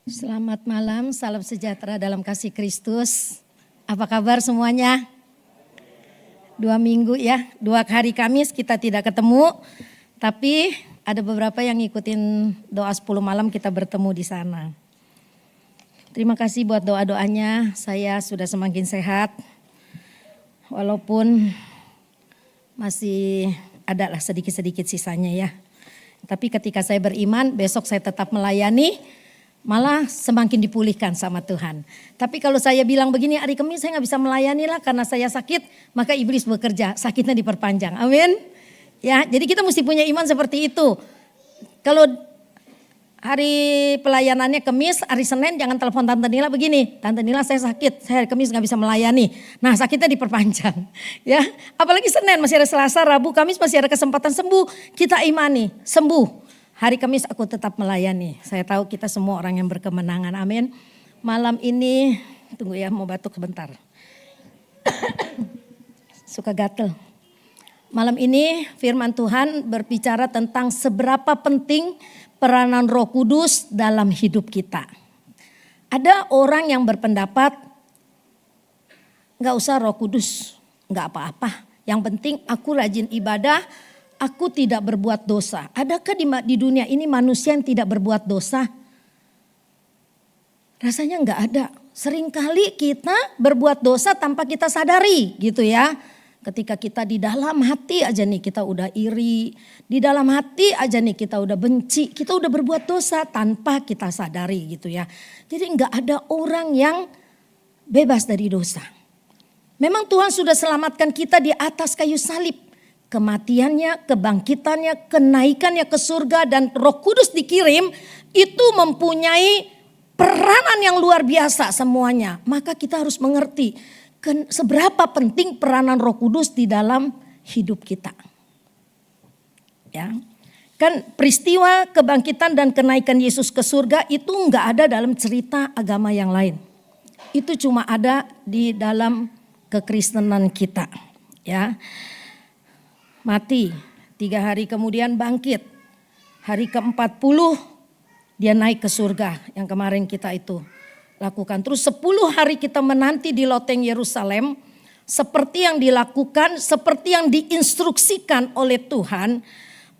Selamat malam, salam sejahtera dalam kasih Kristus. Apa kabar semuanya? 2 minggu ya, 2 hari Kamis kita tidak ketemu. Tapi ada beberapa yang ngikutin doa 10 malam kita bertemu di sana. Terima kasih buat doa-doanya, saya sudah semakin sehat. Walaupun masih ada lah sedikit-sedikit sisanya ya. Tapi ketika saya beriman, besok saya tetap melayani. Malah semakin dipulihkan sama Tuhan. Tapi kalau saya bilang begini, hari Kamis saya gak bisa melayani lah karena saya sakit, maka iblis bekerja, sakitnya diperpanjang. Amin. Ya, jadi kita mesti punya iman seperti itu. Kalau hari pelayanannya Kamis, hari Senin jangan telepon Tante Nila begini. Tante Nila saya sakit, saya hari Kamis gak bisa melayani. Nah sakitnya diperpanjang. Ya, apalagi Senin masih ada Selasa, Rabu, Kamis masih ada kesempatan sembuh. Kita imani, sembuh. Hari Kamis aku tetap melayani. Saya tahu kita semua orang yang berkemenangan. Amin. Malam ini, tunggu ya mau batuk sebentar. Suka gatel. Malam ini firman Tuhan berbicara tentang seberapa penting peranan Roh Kudus dalam hidup kita. Ada orang yang berpendapat gak usah Roh Kudus, gak apa-apa. Yang penting aku rajin ibadah, aku tidak berbuat dosa. Adakah di dunia ini manusia yang tidak berbuat dosa? Rasanya enggak ada. Seringkali kita berbuat dosa tanpa kita sadari gitu ya. Ketika kita di dalam hati aja nih kita udah iri. Di dalam hati aja nih kita udah benci. Kita udah berbuat dosa tanpa kita sadari gitu ya. Jadi enggak ada orang yang bebas dari dosa. Memang Tuhan sudah selamatkan kita di atas kayu salib. Kematiannya, kebangkitannya, kenaikannya ke surga dan Roh Kudus dikirim itu mempunyai peranan yang luar biasa semuanya. Maka kita harus mengerti seberapa penting peranan Roh Kudus di dalam hidup kita. Ya. Kan peristiwa kebangkitan dan kenaikan Yesus ke surga itu enggak ada dalam cerita agama yang lain. Itu cuma ada di dalam kekristenan kita. Ya. Mati, 3 hari kemudian bangkit. Hari ke-40 dia naik ke surga yang kemarin kita itu lakukan. Terus 10 hari kita menanti di loteng Yerusalem. Seperti yang dilakukan, seperti yang diinstruksikan oleh Tuhan.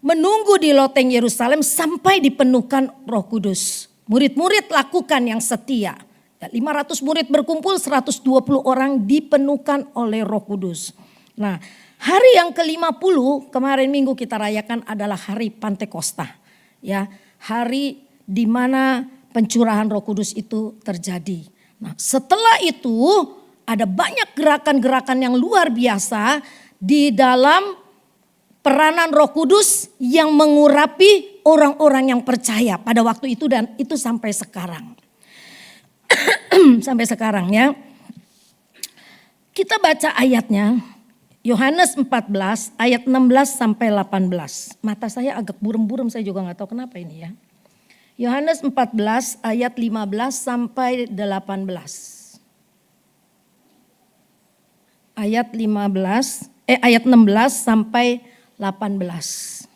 Menunggu di loteng Yerusalem sampai dipenuhkan Roh Kudus. Murid-murid lakukan yang setia. 500 murid berkumpul, 120 orang dipenuhkan oleh Roh Kudus. Nah, hari yang ke-50 kemarin minggu kita rayakan adalah hari Pantekosta. Ya, hari di mana pencurahan Roh Kudus itu terjadi. Nah, setelah itu ada banyak gerakan-gerakan yang luar biasa di dalam peranan Roh Kudus yang mengurapi orang-orang yang percaya pada waktu itu dan itu sampai sekarang. Sampai sekarang ya. Kita baca ayatnya. Yohanes 14 ayat 16 sampai 18. Mata saya agak burem-burem, saya juga gak tahu kenapa ini ya. Yohanes 14 ayat 15 sampai 18. Ayat 16 sampai 18.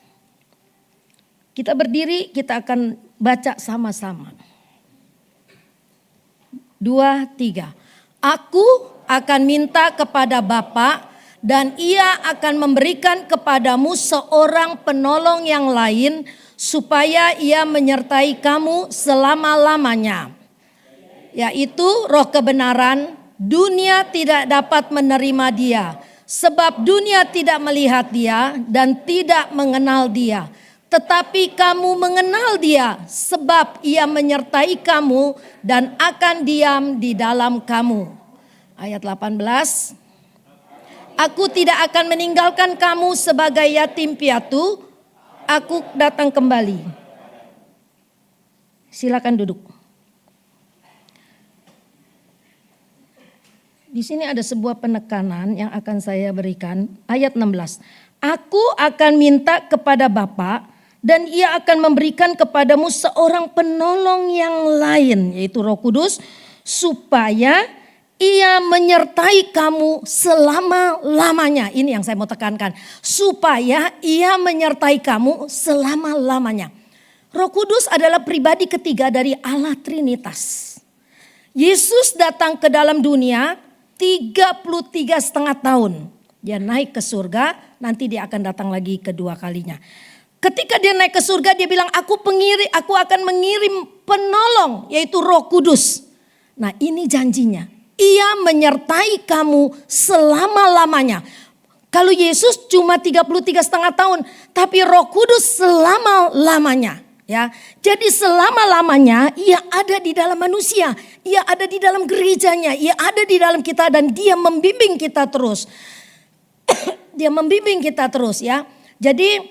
Kita berdiri, kita akan baca sama-sama. 2, 3. Aku akan minta kepada Bapa dan ia akan memberikan kepadamu seorang penolong yang lain supaya ia menyertai kamu selama-lamanya. Yaitu Roh kebenaran, dunia tidak dapat menerima dia. Sebab dunia tidak melihat dia dan tidak mengenal dia. Tetapi kamu mengenal dia sebab ia menyertai kamu dan akan diam di dalam kamu. Ayat 18. Aku tidak akan meninggalkan kamu sebagai yatim piatu. Aku datang kembali. Silakan duduk. Di sini ada sebuah penekanan yang akan saya berikan. Ayat 16. Aku akan minta kepada Bapa dan ia akan memberikan kepadamu seorang penolong yang lain. Yaitu Roh Kudus. Supaya ia menyertai kamu selama-lamanya. Ini yang saya mau tekankan. Supaya ia menyertai kamu selama-lamanya. Roh Kudus adalah pribadi ketiga dari Allah Trinitas. Yesus datang ke dalam dunia 33,5 tahun. Dia naik ke surga, nanti dia akan datang lagi kedua kalinya. Ketika dia naik ke surga, dia bilang, aku akan mengirim penolong, yaitu Roh Kudus. Nah, ini janjinya. Ia menyertai kamu selama-lamanya. Kalau Yesus cuma 33,5 tahun, tapi Roh Kudus selama-lamanya. Ya, jadi selama-lamanya ia ada di dalam manusia, ia ada di dalam gerejanya, ia ada di dalam kita dan dia membimbing kita terus. Dia membimbing kita terus ya. Jadi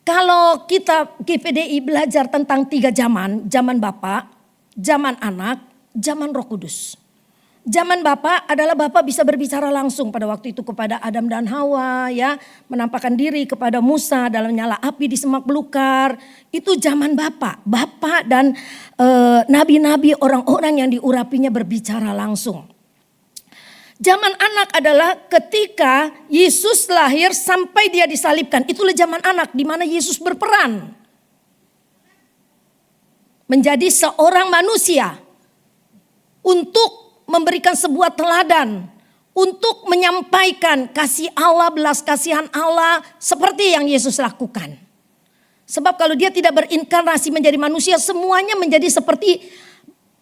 kalau kita GPDI belajar tentang 3 zaman, zaman Bapa, zaman Anak, zaman Roh Kudus. Zaman Bapa adalah Bapa bisa berbicara langsung pada waktu itu kepada Adam dan Hawa ya. Menampakkan diri kepada Musa dalam nyala api di semak belukar. Itu zaman Bapa. Bapa dan nabi-nabi orang-orang yang diurapinya berbicara langsung. Zaman Anak adalah ketika Yesus lahir sampai dia disalibkan. Itulah zaman Anak di mana Yesus berperan. Menjadi seorang manusia. Untuk memberikan sebuah teladan untuk menyampaikan kasih Allah, belas kasihan Allah seperti yang Yesus lakukan. Sebab kalau dia tidak berinkarnasi menjadi manusia, semuanya menjadi seperti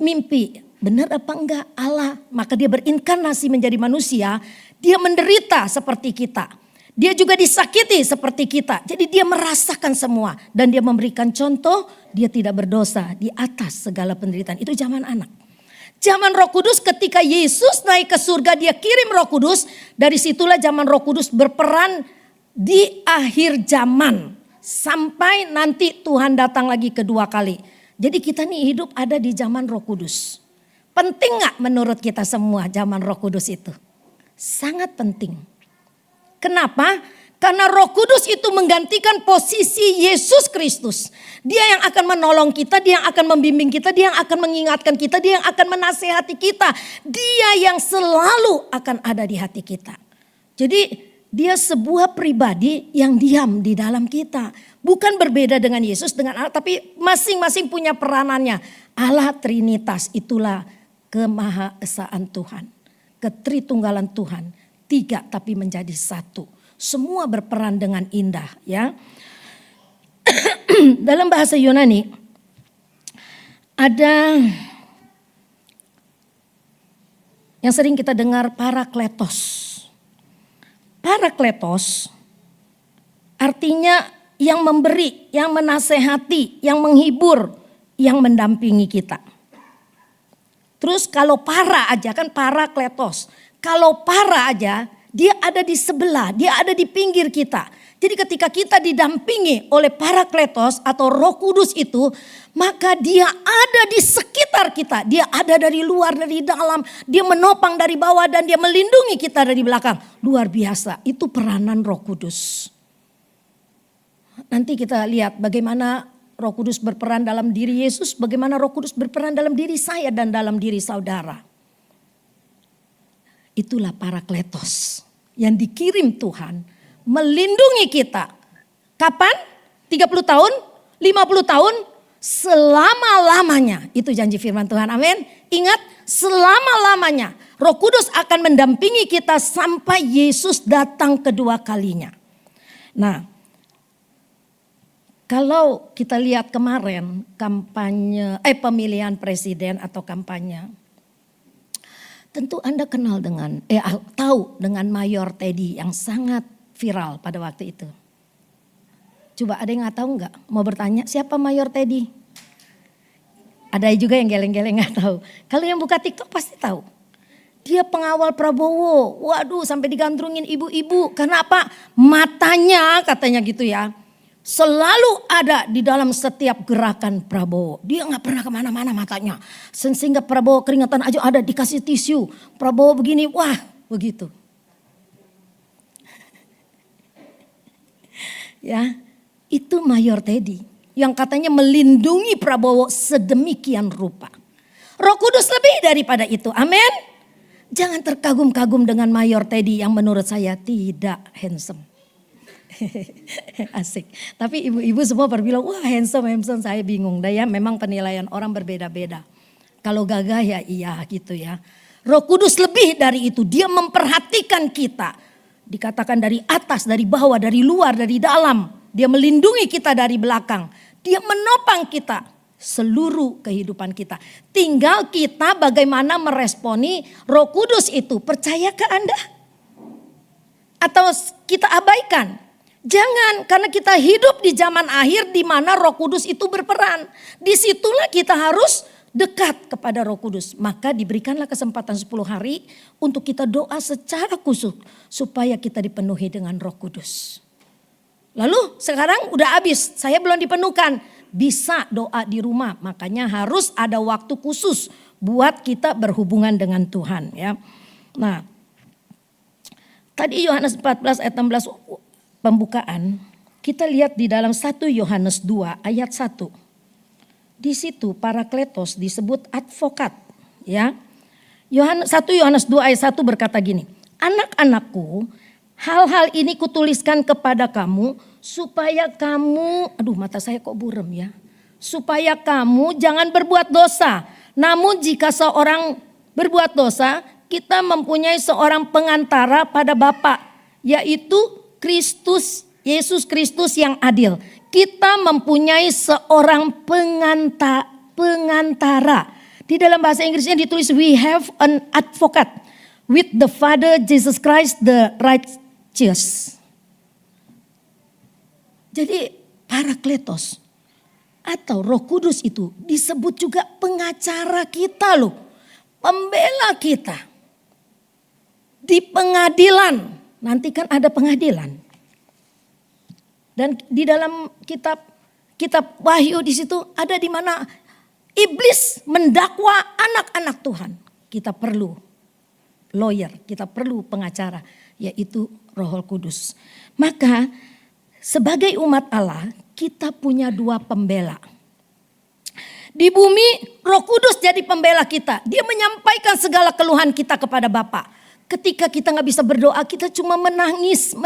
mimpi. Benar apa enggak Allah? Maka dia berinkarnasi menjadi manusia, dia menderita seperti kita. Dia juga disakiti seperti kita. Jadi dia merasakan semua dan dia memberikan contoh, dia tidak berdosa di atas segala penderitaan. Itu zaman Anak. Zaman Roh Kudus ketika Yesus naik ke surga, dia kirim Roh Kudus. Dari situlah zaman Roh Kudus berperan di akhir zaman. Sampai nanti Tuhan datang lagi kedua kali. Jadi kita nih hidup ada di zaman Roh Kudus. Penting gak menurut kita semua zaman Roh Kudus itu? Sangat penting. Kenapa? Karena Roh Kudus itu menggantikan posisi Yesus Kristus. Dia yang akan menolong kita, dia yang akan membimbing kita, dia yang akan mengingatkan kita, dia yang akan menasehati kita. Dia yang selalu akan ada di hati kita. Jadi dia sebuah pribadi yang diam di dalam kita. Bukan berbeda dengan Yesus, dengan Allah, tapi masing-masing punya peranannya. Allah Trinitas itulah kemahaesaan Tuhan. Ketritunggalan Tuhan. 3 tapi menjadi 1. Semua berperan dengan indah ya. Dalam bahasa Yunani ada yang sering kita dengar parakletos. Parakletos artinya yang memberi, yang menasehati, yang menghibur, yang mendampingi kita. Terus kalau para aja kan parakletos. Kalau para aja dia ada di sebelah, dia ada di pinggir kita. Jadi ketika kita didampingi oleh Parakletos atau Roh Kudus itu, maka dia ada di sekitar kita. Dia ada dari luar, dari dalam, dia menopang dari bawah dan dia melindungi kita dari belakang. Luar biasa, itu peranan Roh Kudus. Nanti kita lihat bagaimana Roh Kudus berperan dalam diri Yesus, bagaimana Roh Kudus berperan dalam diri saya dan dalam diri saudara. Itulah Parakletos yang dikirim Tuhan melindungi kita. Kapan? 30 tahun? 50 tahun? Selama-lamanya. Itu janji firman Tuhan. Amin. Ingat, selama-lamanya Roh Kudus akan mendampingi kita sampai Yesus datang kedua kalinya. Nah, kalau kita lihat kemarin kampanye pemilihan presiden atau kampanye, tentu Anda kenal dengan, tahu dengan Mayor Teddy yang sangat viral pada waktu itu. Coba ada yang gak tahu gak? Mau bertanya siapa Mayor Teddy? Ada juga yang geleng-geleng gak tahu. Kalau yang buka TikTok pasti tahu. Dia pengawal Prabowo. Waduh sampai digandrungin ibu-ibu. Karena apa? Matanya katanya gitu ya. Selalu ada di dalam setiap gerakan Prabowo. Dia gak pernah kemana-mana matanya. Sehingga Prabowo keringatan aja ada dikasih tisu. Prabowo begini, wah begitu. Ya, itu Mayor Teddy. Yang katanya melindungi Prabowo sedemikian rupa. Roh Kudus lebih daripada itu, amin. Jangan terkagum-kagum dengan Mayor Teddy yang menurut saya tidak handsome. Asik. Tapi ibu-ibu semua berbilang, wah handsome, saya bingung. Dah ya, memang penilaian orang berbeda-beda. Kalau gagah ya iya gitu ya. Roh Kudus lebih dari itu, dia memperhatikan kita. Dikatakan dari atas, dari bawah, dari luar, dari dalam. Dia melindungi kita dari belakang. Dia menopang kita seluruh kehidupan kita. Tinggal kita bagaimana meresponi Roh Kudus itu. Percaya ke Anda? Atau kita abaikan? Jangan, karena kita hidup di zaman akhir di mana Roh Kudus itu berperan. Disitulah kita harus dekat kepada Roh Kudus. Maka diberikanlah kesempatan 10 hari untuk kita doa secara khusus supaya kita dipenuhi dengan Roh Kudus. Lalu sekarang udah habis, saya belum dipenuhkan. Bisa doa di rumah, makanya harus ada waktu khusus buat kita berhubungan dengan Tuhan ya. Nah, tadi Yohanes 14 ayat 16 pembukaan, kita lihat di dalam 1 Yohanes 2 ayat 1. Di situ Parakletos disebut advokat ya. 1 Yohanes 2 ayat 1 berkata gini, anak-anakku, hal-hal ini kutuliskan kepada kamu supaya kamu, aduh mata saya kok buram ya. Supaya kamu jangan berbuat dosa. Namun jika seorang berbuat dosa, kita mempunyai seorang pengantara pada Bapa, yaitu Kristus, Yesus Kristus yang adil. Kita mempunyai seorang pengantara. Di dalam bahasa Inggrisnya ditulis we have an advocate with the Father Jesus Christ the righteous. Jadi Parakletos atau Roh Kudus itu disebut juga pengacara kita loh. Pembela kita. Di pengadilan, nanti kan ada pengadilan. Dan di dalam kitab Wahyu di situ ada di mana iblis mendakwa anak-anak Tuhan. Kita perlu lawyer, kita perlu pengacara, yaitu Roh Kudus. Maka sebagai umat Allah kita punya 2 pembela. Di bumi Roh Kudus jadi pembela kita. Dia menyampaikan segala keluhan kita kepada Bapa. Ketika kita gak bisa berdoa, kita cuma menangis.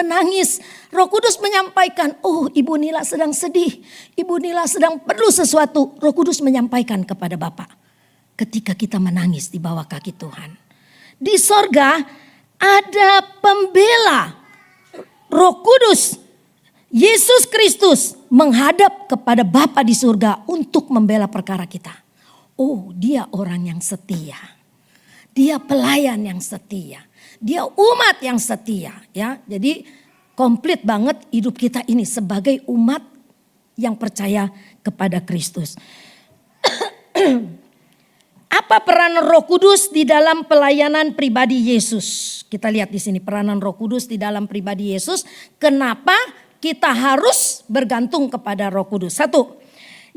Roh Kudus menyampaikan, oh Ibu Nila sedang sedih. Ibu Nila sedang perlu sesuatu. Roh Kudus menyampaikan kepada Bapa. Ketika kita menangis di bawah kaki Tuhan. Di sorga ada pembela. Roh Kudus, Yesus Kristus menghadap kepada Bapa di surga untuk membela perkara kita. Oh, dia orang yang setia. Dia pelayan yang setia. Dia umat yang setia ya. Jadi komplit banget hidup kita ini sebagai umat yang percaya kepada Kristus. Apa peranan Roh Kudus di dalam pelayanan pribadi Yesus? Kita lihat di sini peranan Roh Kudus di dalam pribadi Yesus. Kenapa kita harus bergantung kepada Roh Kudus? 1.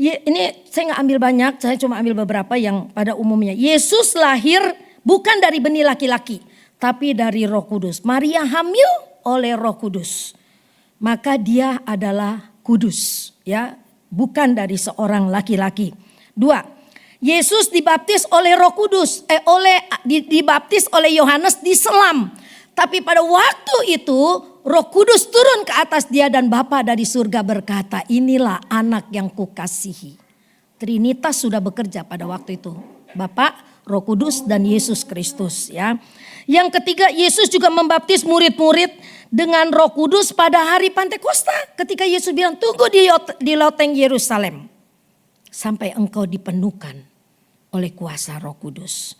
Ini saya gak ambil banyak, saya cuma ambil beberapa yang pada umumnya. Yesus lahir bukan dari benih laki-laki, tapi dari Roh Kudus. Maria hamil oleh Roh Kudus. Maka dia adalah kudus, ya, bukan dari seorang laki-laki. 2. Yesus dibaptis oleh Roh Kudus, dibaptis oleh Yohanes di selam. Tapi pada waktu itu Roh Kudus turun ke atas dia dan Bapa dari surga berkata, inilah anak yang kukasihi. Trinitas sudah bekerja pada waktu itu. Bapa, Roh Kudus dan Yesus Kristus ya. Yang ketiga, Yesus juga membaptis murid-murid dengan Roh Kudus pada hari Pantekosta. Ketika Yesus bilang, tunggu di loteng Yerusalem sampai engkau dipenuhkan oleh kuasa Roh Kudus.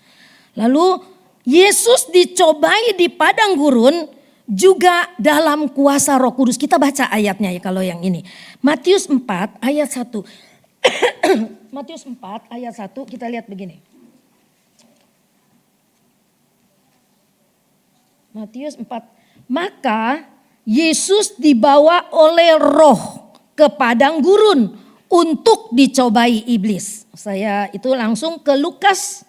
Lalu Yesus dicobai di padang gurun juga dalam kuasa Roh Kudus. Kita baca ayatnya ya kalau yang ini. Matius 4 ayat 1. Matius 4 ayat 1 kita lihat begini. Matius 4. Maka Yesus dibawa oleh Roh ke padang gurun untuk dicobai iblis. Saya itu langsung ke Lukas.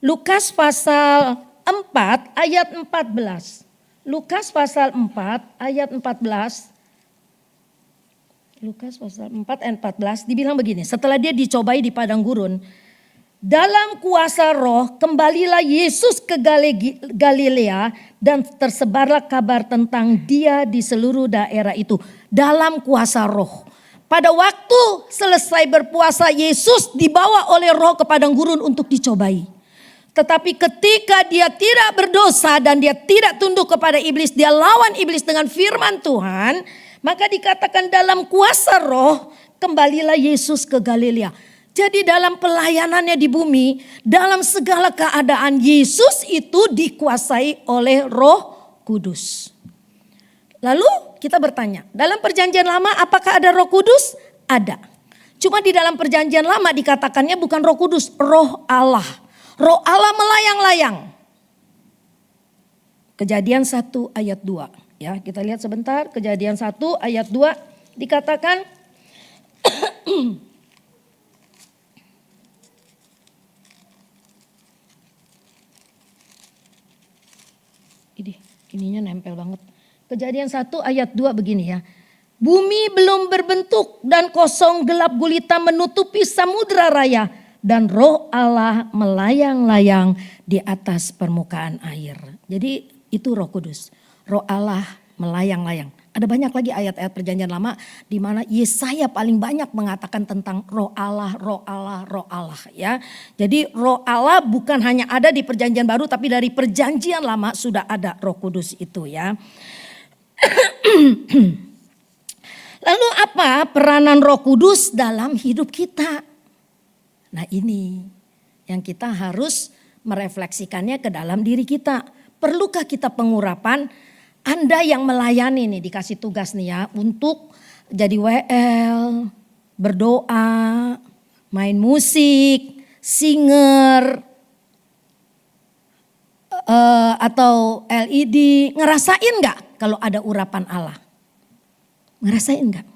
Lukas pasal 4 ayat 14. Lukas pasal 4 ayat 14. Lukas pasal 4 ayat 14 dibilang begini. Setelah dia dicobai di padang gurun. Dalam kuasa roh kembalilah Yesus ke Galilea dan tersebarlah kabar tentang dia di seluruh daerah itu. Dalam kuasa roh. Pada waktu selesai berpuasa, Yesus dibawa oleh roh ke padang gurun untuk dicobai. Tetapi ketika dia tidak berdosa dan dia tidak tunduk kepada iblis, dia lawan iblis dengan firman Tuhan. Maka dikatakan dalam kuasa roh kembalilah Yesus ke Galilea. Jadi dalam pelayanannya di bumi, dalam segala keadaan Yesus itu dikuasai oleh Roh Kudus. Lalu kita bertanya, dalam perjanjian lama apakah ada Roh Kudus? Ada. Cuma di dalam perjanjian lama dikatakannya bukan Roh Kudus, Roh Allah. Roh Allah melayang-layang. Kejadian 1 ayat 2. Ya, kita lihat sebentar, Kejadian 1 ayat 2 dikatakan ininya nempel banget. Kejadian 1 ayat 2 begini ya. Bumi belum berbentuk dan kosong gelap gulita menutupi samudra raya. Dan roh Allah melayang-layang di atas permukaan air. Jadi itu Roh Kudus. Roh Allah melayang-layang. Ada banyak lagi ayat-ayat perjanjian lama di mana Yesaya paling banyak mengatakan tentang roh Allah, roh Allah, roh Allah ya. Jadi roh Allah bukan hanya ada di perjanjian baru tapi dari perjanjian lama sudah ada Roh Kudus itu ya. Lalu apa peranan Roh Kudus dalam hidup kita? Nah ini yang kita harus merefleksikannya ke dalam diri kita. Perlukah kita pengurapan? Anda yang melayani nih dikasih tugas nih ya untuk jadi WL, berdoa, main musik, singer, atau LED. Ngerasain gak kalau ada urapan Allah? Ngerasain gak?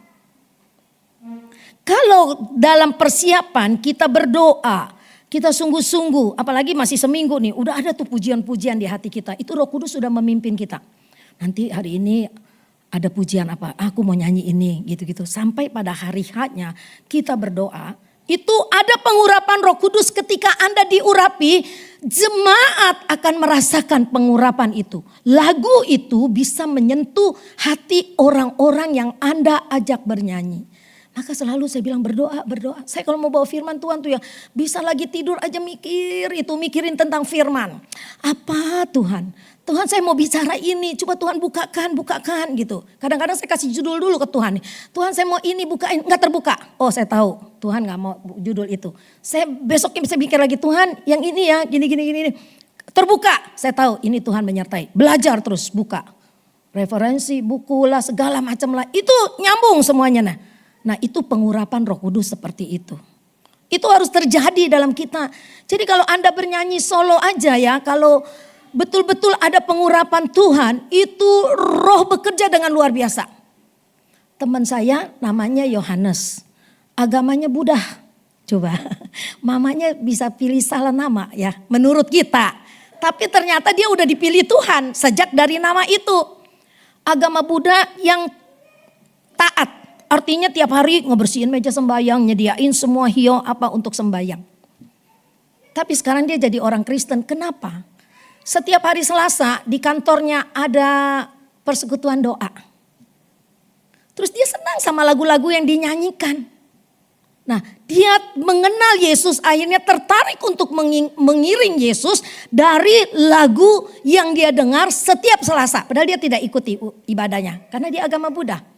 Kalau dalam persiapan kita berdoa, kita sungguh-sungguh, apalagi masih seminggu nih, udah ada tuh pujian-pujian di hati kita. Itu Roh Kudus sudah memimpin kita. Nanti hari ini ada pujian apa, aku mau nyanyi ini gitu-gitu. Sampai pada hari H-nya kita berdoa, itu ada pengurapan Roh Kudus. Ketika Anda diurapi, jemaat akan merasakan pengurapan itu. Lagu itu bisa menyentuh hati orang-orang yang Anda ajak bernyanyi. Maka selalu saya bilang berdoa, berdoa. Saya kalau mau bawa firman Tuhan tuh ya bisa lagi tidur aja mikirin tentang firman. Apa Tuhan? Tuhan saya mau bicara ini, coba Tuhan bukakan gitu. Kadang-kadang saya kasih judul dulu ke Tuhan. Tuhan saya mau ini bukain, gak terbuka. Oh saya tahu Tuhan gak mau judul itu. Saya besoknya bisa mikir lagi Tuhan yang ini ya gini. Terbuka, saya tahu ini Tuhan menyertai. Belajar terus buka. Referensi, buku lah segala macam lah. Itu nyambung semuanya Nah itu pengurapan Roh Kudus seperti itu. Itu harus terjadi dalam kita. Jadi kalau Anda bernyanyi solo aja ya, kalau betul-betul ada pengurapan Tuhan, itu roh bekerja dengan luar biasa. Teman saya namanya Yohanes, agamanya Buddha. Coba, mamanya bisa pilih salah nama ya, menurut kita. Tapi ternyata dia udah dipilih Tuhan sejak dari nama itu. Agama Buddha yang taat. Artinya tiap hari ngebersihin meja sembahyang, nyediain semua hio apa untuk sembahyang. Tapi sekarang dia jadi orang Kristen. Kenapa? Setiap hari Selasa di kantornya ada persekutuan doa. Terus dia senang sama lagu-lagu yang dinyanyikan. Nah dia mengenal Yesus, akhirnya tertarik untuk mengiring Yesus dari lagu yang dia dengar setiap Selasa. Padahal dia tidak ikuti ibadahnya karena dia agama Buddha.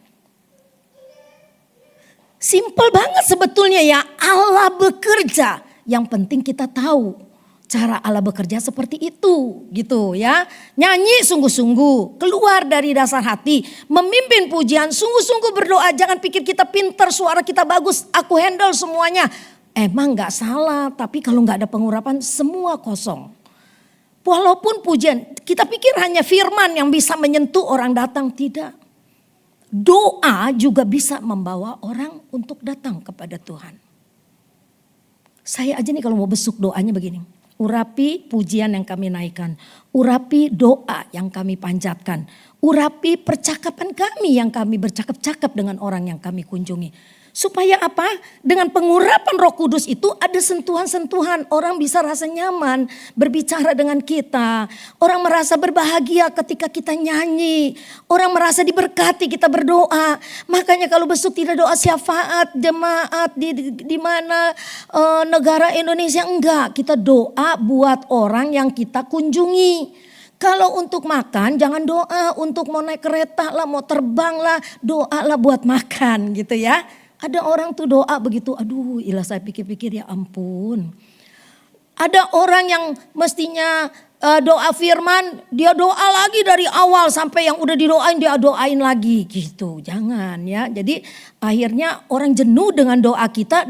Simple banget sebetulnya ya, Allah bekerja. Yang penting kita tahu cara Allah bekerja seperti itu gitu ya. Nyanyi sungguh-sungguh, keluar dari dasar hati, memimpin pujian, sungguh-sungguh berdoa. Jangan pikir kita pinter, suara kita bagus, aku handle semuanya. Emang gak salah, tapi kalau gak ada pengurapan semua kosong. Walaupun pujian, kita pikir hanya firman yang bisa menyentuh orang datang, tidak. Doa juga bisa membawa orang untuk datang kepada Tuhan. Saya aja nih kalau mau besuk doanya begini. Urapi pujian yang kami naikkan. Urapi doa yang kami panjatkan. Urapi percakapan kami yang kami bercakap-cakap dengan orang yang kami kunjungi. Supaya apa? Dengan pengurapan Roh Kudus itu ada sentuhan-sentuhan. Orang bisa rasa nyaman berbicara dengan kita. Orang merasa berbahagia ketika kita nyanyi. Orang merasa diberkati kita berdoa. Makanya kalau besok tidak doa syafaat jemaat di mana negara Indonesia, enggak. Kita doa buat orang yang kita kunjungi. Kalau untuk makan jangan doa untuk mau naik kereta lah, mau terbang lah, doa lah buat makan gitu ya. Ada orang tuh doa begitu, aduh ilah saya pikir-pikir ya ampun. Ada orang yang mestinya doa firman, dia doa lagi dari awal sampai yang udah didoain dia doain lagi gitu. Jangan ya, jadi akhirnya orang jenuh dengan doa kita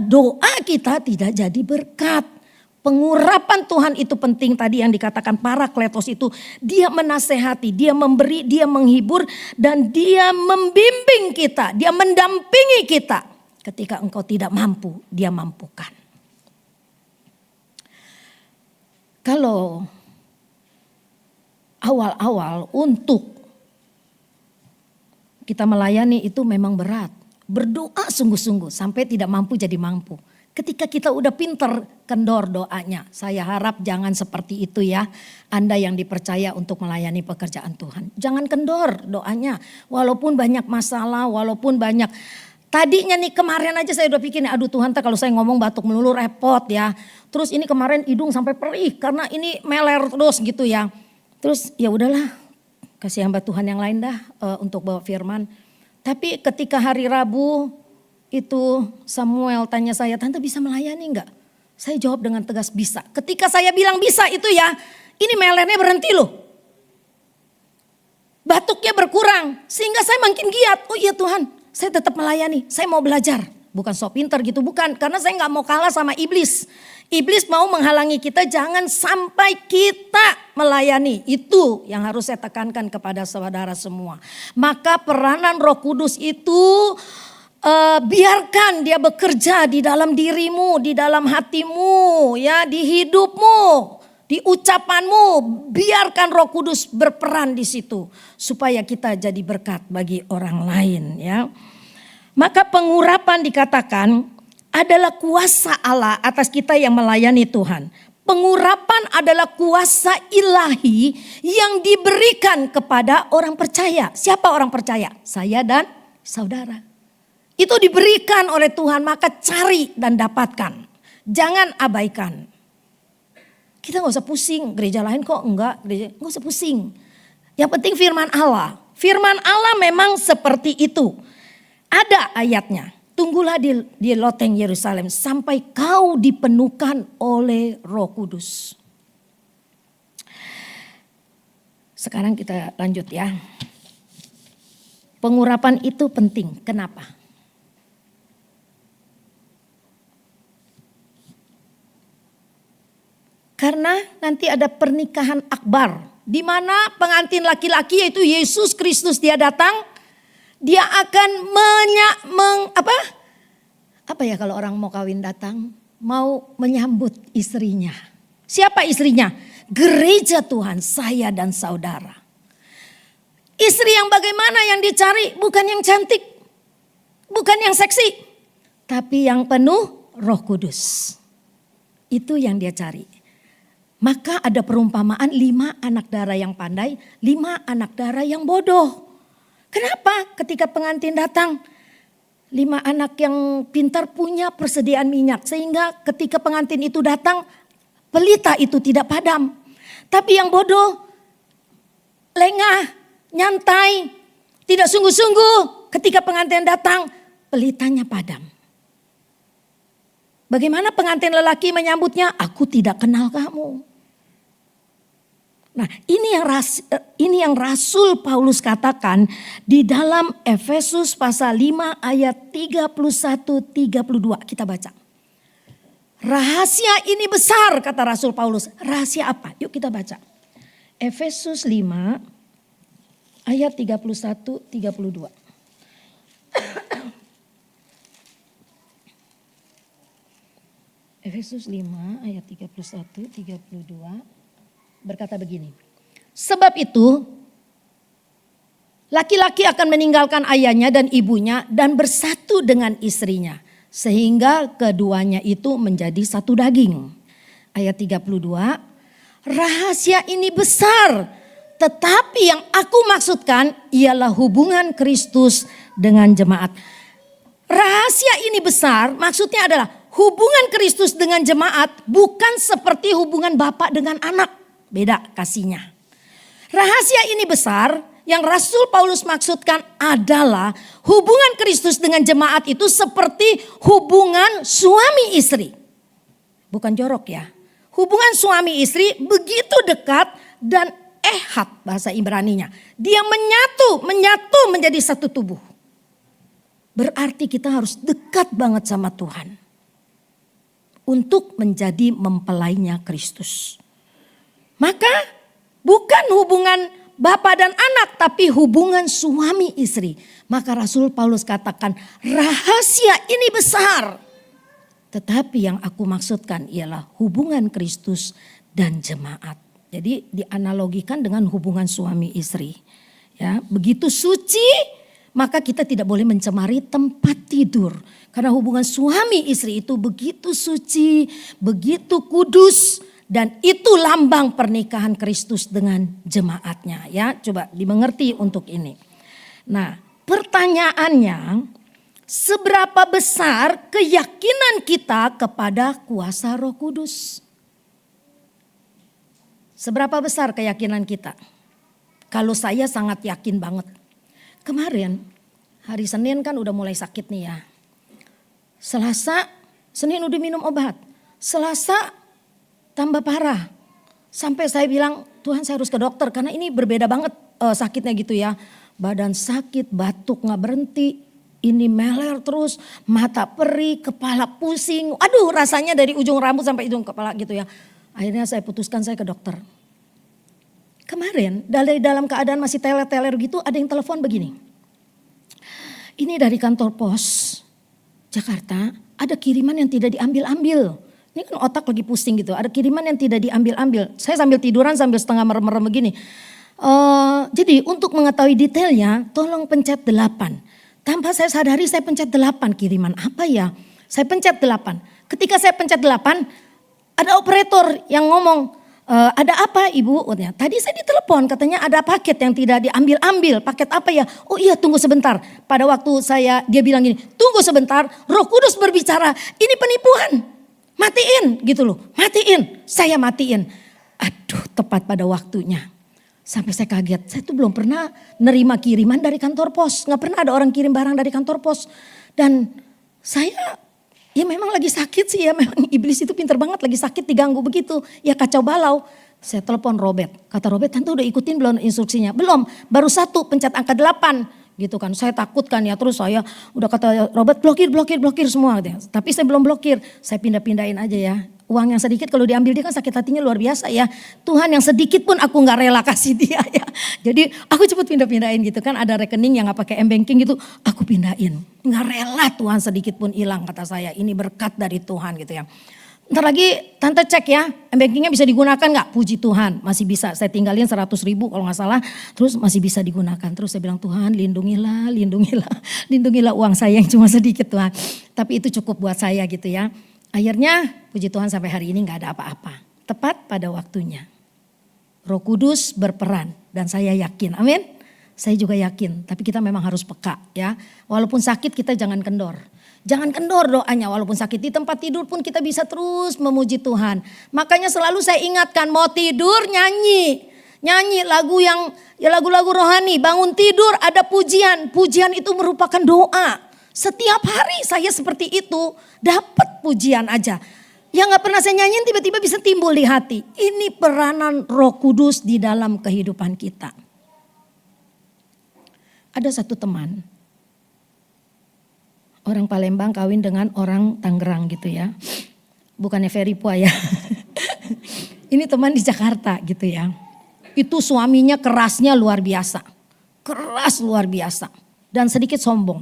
tidak jadi berkat. Pengurapan Tuhan itu penting tadi yang dikatakan Parakletos itu. Dia menasehati, dia memberi, dia menghibur dan dia membimbing kita, dia mendampingi kita. Ketika engkau tidak mampu, dia mampukan. Kalau awal-awal untuk kita melayani itu memang berat. Berdoa sungguh-sungguh sampai tidak mampu jadi mampu. Ketika kita udah pinter, kendor doanya. Saya harap jangan seperti itu ya. Anda yang dipercaya untuk melayani pekerjaan Tuhan. Jangan kendor doanya. Walaupun banyak masalah, walaupun banyak. Tadinya nih kemarin aja saya udah pikir, aduh Tuhan kalau saya ngomong batuk melulu repot ya. Terus ini kemarin hidung sampai perih karena ini meler terus gitu ya. Terus ya udahlah, kasih hamba Tuhan yang lain dah untuk bawa firman. Tapi ketika hari Rabu itu Samuel tanya saya, tante bisa melayani enggak? Saya jawab dengan tegas bisa. Ketika saya bilang bisa itu ya, ini melernya berhenti loh. Batuknya berkurang sehingga saya makin giat. Oh iya Tuhan, saya tetap melayani, saya mau belajar. Bukan sok pinter gitu, bukan. Karena saya gak mau kalah sama iblis. Iblis mau menghalangi kita, jangan sampai kita melayani. Itu yang harus saya tekankan kepada saudara semua. Maka peranan Roh Kudus itu biarkan dia bekerja di dalam dirimu, di dalam hatimu, ya, di hidupmu, di ucapanmu. Biarkan Roh Kudus berperan di situ supaya kita jadi berkat bagi orang lain, ya. Maka pengurapan dikatakan adalah kuasa Allah atas kita yang melayani Tuhan. Pengurapan adalah kuasa ilahi yang diberikan kepada orang percaya. Siapa orang percaya? Saya dan saudara. Itu diberikan oleh Tuhan, maka cari dan dapatkan. Jangan abaikan. Kita gak usah pusing, gereja lain kok enggak, gak usah pusing. Yang penting firman Allah. Firman Allah memang seperti itu. Ada ayatnya, tunggulah di loteng Yerusalem sampai kau dipenuhkan oleh Roh Kudus. Sekarang kita lanjut ya. Pengurapan itu penting, kenapa? Karena nanti ada pernikahan akbar, di mana pengantin laki-laki yaitu Yesus Kristus dia datang. Dia akan apa ya kalau orang mau kawin datang, mau menyambut istrinya. Siapa istrinya? Gereja Tuhan, saya dan saudara. Istri yang bagaimana yang dicari? Bukan yang cantik, bukan yang seksi, tapi yang penuh Roh Kudus. Itu yang dia cari. Maka ada perumpamaan 5 anak dara yang pandai, 5 anak dara yang bodoh. Kenapa? Ketika pengantin datang, 5 anak yang pintar punya persediaan minyak. Sehingga ketika pengantin itu datang, pelita itu tidak padam. Tapi yang bodoh, lengah, nyantai, tidak sungguh-sungguh. Ketika pengantin datang, pelitanya padam. Bagaimana pengantin lelaki menyambutnya? Aku tidak kenal kamu. Nah, ini yang Rasul Paulus katakan di dalam Efesus pasal 5 ayat 31-32. Kita baca. Rahasia ini besar kata Rasul Paulus. Rahasia apa? Yuk kita baca. Efesus 5 ayat 31-32. Efesus 5 ayat 31-32. Berkata begini, sebab itu Laki-laki akan meninggalkan ayahnya dan ibunya dan bersatu dengan istrinya. Sehingga keduanya itu menjadi satu daging. Ayat 32, rahasia ini besar. Tetapi yang aku maksudkan ialah hubungan Kristus dengan jemaat. Rahasia ini besar maksudnya adalah hubungan Kristus dengan jemaat bukan seperti hubungan bapak dengan anak. Beda kasihnya. Rahasia ini besar. Yang Rasul Paulus maksudkan adalah hubungan Kristus dengan jemaat itu seperti hubungan suami istri. Bukan jorok ya. Hubungan suami istri begitu dekat dan ehad bahasa Ibraninya. Dia menyatu menjadi satu tubuh. Berarti kita harus dekat banget sama Tuhan. Untuk menjadi mempelainya Kristus. Maka bukan hubungan bapak dan anak, tapi hubungan suami istri. Maka Rasul Paulus katakan rahasia ini besar. Tetapi yang aku maksudkan ialah hubungan Kristus dan jemaat. Jadi dianalogikan dengan hubungan suami istri. Ya, begitu suci, maka kita tidak boleh mencemari tempat tidur. Karena hubungan suami istri itu begitu suci, begitu kudus. Dan itu lambang pernikahan Kristus dengan jemaatnya ya. Coba dimengerti untuk ini. Nah pertanyaannya, seberapa besar keyakinan kita kepada kuasa Roh Kudus? Seberapa besar keyakinan kita? Kalau saya sangat yakin banget. Kemarin hari Senin kan udah mulai sakit nih ya. Selasa, Senin udah minum obat. Selasa tambah parah. Sampai saya bilang, Tuhan saya harus ke dokter karena ini berbeda banget sakitnya gitu ya. Badan sakit, batuk gak berhenti. Ini meler terus, mata perih, kepala pusing. Aduh rasanya dari ujung rambut sampai ujung kepala gitu ya. Akhirnya saya putuskan saya ke dokter. Kemarin dari dalam keadaan masih teler-teler gitu ada yang telepon begini. Ini dari kantor pos Jakarta ada kiriman yang tidak diambil-ambil. Ini kan otak lagi pusing gitu. Ada kiriman yang tidak diambil-ambil. Saya sambil tiduran sambil setengah merem-merem begini. Jadi untuk mengetahui detailnya tolong pencet 8. Tanpa saya sadari saya pencet 8 kiriman. Apa ya? Saya pencet 8. Ketika saya pencet 8 ada operator yang ngomong. Ada apa ibu? Tadi saya ditelepon katanya ada paket yang tidak diambil-ambil. Paket apa ya? Oh iya tunggu sebentar. Pada waktu dia bilang gini. Tunggu sebentar Roh Kudus berbicara. Ini penipuan. Matiin gitu loh, matiin, saya matiin. Aduh tepat pada waktunya. Sampai saya kaget, saya tuh belum pernah nerima kiriman dari kantor pos. Gak pernah ada orang kirim barang dari kantor pos. Dan saya ya memang lagi sakit sih ya, memang iblis itu pinter banget lagi sakit diganggu begitu. Ya kacau balau. Saya telepon Robert, kata Robert tante udah ikutin belum instruksinya? Belum, baru 1 pencet angka 8. Gitu kan, saya takut kan ya, terus saya udah kata Robert blokir semua gitu ya. Tapi saya belum blokir, saya pindah-pindahin aja ya. Uang yang sedikit kalau diambil dia kan sakit hatinya luar biasa ya. Tuhan yang sedikit pun aku gak rela kasih dia ya. Jadi aku cepet pindah-pindahin gitu kan, ada rekening yang gak pakai m-banking gitu, aku pindahin. Gak rela Tuhan sedikit pun hilang kata saya, ini berkat dari Tuhan gitu ya. Ntar lagi tante cek ya, m-bankingnya bisa digunakan gak? Puji Tuhan masih bisa, saya tinggalin 100.000 kalau gak salah. Terus masih bisa digunakan, terus saya bilang Tuhan lindungilah uang saya yang cuma sedikit Tuhan. Tapi itu cukup buat saya gitu ya. Akhirnya puji Tuhan sampai hari ini gak ada apa-apa. Tepat pada waktunya. Roh Kudus berperan dan saya yakin, amin. Saya juga yakin, tapi kita memang harus peka ya. Walaupun sakit kita jangan kendor. Jangan kendor doanya walaupun sakit. Di tempat tidur pun kita bisa terus memuji Tuhan. Makanya selalu saya ingatkan mau tidur nyanyi. Nyanyi lagu-lagu rohani. Bangun tidur ada pujian. Pujian itu merupakan doa. Setiap hari saya seperti itu dapat pujian aja. Yang gak pernah saya nyanyiin tiba-tiba bisa timbul di hati. Ini peranan Roh Kudus di dalam kehidupan kita. Ada satu teman. Orang Palembang kawin dengan orang Tangerang gitu ya. Bukannya Ferry Pua ya. Ini teman di Jakarta gitu ya. Itu suaminya kerasnya luar biasa. Keras luar biasa. Dan sedikit sombong.